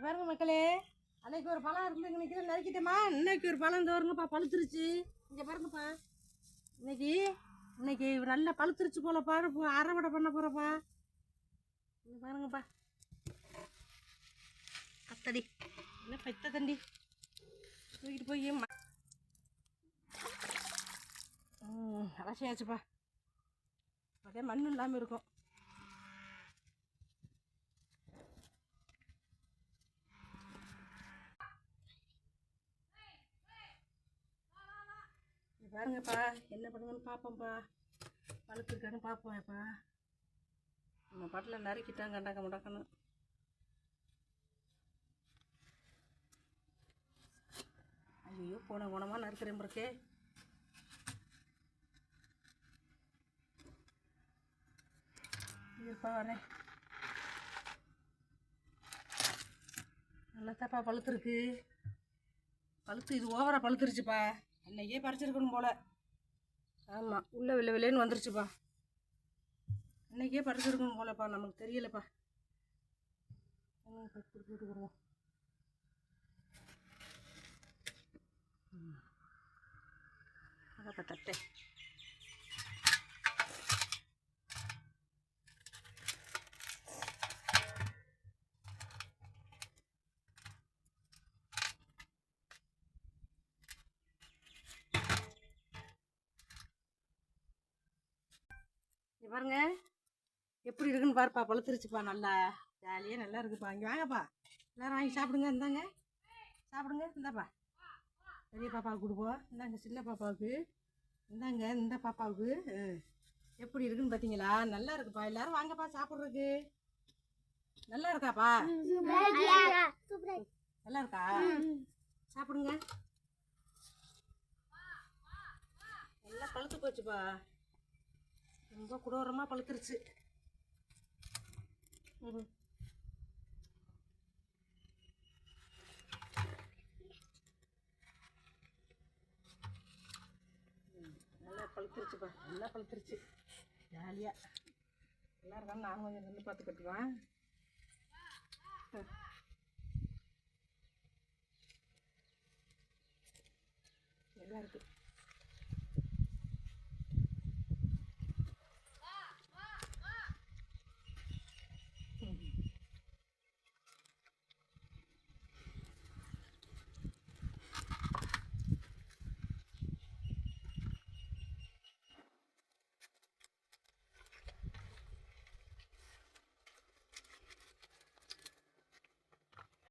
பாருங்க மக்களே, அன்னைக்கு ஒரு பழம் இருந்து நிற்கிற நறுக்கிட்டேம்மா. இன்னைக்கு ஒரு பழம் தோறுங்கப்பா பழுத்துருச்சு. இங்கே பாருங்கப்பா, இன்னைக்கு இன்னைக்கு நல்லா பழுத்துருச்சு போல பாரு. அரைவடை பண்ண போகிறப்பா. இங்கே பாருங்கப்பா, அத்தடி என்ன பெத்த தண்டி தூக்கிட்டு போய் அலசியாச்சுப்பா. அதே மண் இல்லாமல் இருக்கும். பாருங்கப்பா, என்ன பண்ணுங்கன்னு பார்ப்போம்ப்பா. பழுத்துருக்கான்னு பார்ப்போம்ப்பா. நம்ம பாட்டில் நறுக்கிட்டாங்க கண்டாக்க முடக்கணும். ஐயோ, போன குணமாக நறுக்கிறேன் பிறக்கே. இருப்பா வரேன். நல்லாத்தாப்பா பழுத்துருக்கு. பழுத்து இது ஓவராக பழுத்துருச்சுப்பா. அன்னைக்கே பறிச்சிருக்கணும் போல். ஆமாம், உள்ளே வில்லேன்னு வந்துருச்சுப்பா. அன்னைக்கே பறிச்சிருக்கணும் போலப்பா, நமக்கு தெரியலப்பா. விட்டுக்குருவோம். அதாப்பா தட்டை. பாருங்க எப்படி இருக்குன்னு பாருப்பா. பழுத்துருச்சுப்பா, நல்லா ஜாலியாக நல்லா இருக்குப்பா. இங்கே வாங்கப்பா, எல்லோரும் வாங்கி சாப்பிடுங்க. இந்தாங்க சாப்பிடுங்க. இந்தாப்பா, பெரிய பாப்பாவுக்கு கொடுப்போம். இந்தாங்க சின்ன பாப்பாவுக்கு. இந்தாங்க இந்த பாப்பாவுக்கு. எப்படி இருக்குன்னு பார்த்தீங்களா? நல்லா இருக்குப்பா. எல்லோரும் வாங்கப்பா சாப்பிட்றதுக்கு. நல்லா இருக்காப்பா? நல்லா இருக்கா? சாப்பிடுங்க. நல்லா பழுத்து போச்சுப்பா. ரொம்ப குடோரமாக பழுத்துருச்சு. நல்லா பழுத்துருச்சுப்பா, நல்லா பழுத்துருச்சு. ஜாலியாக நல்லா இருக்கான்னு நான் கொஞ்சம் நின்று பார்த்து கட்டுவேன். நல்லா இருக்குது.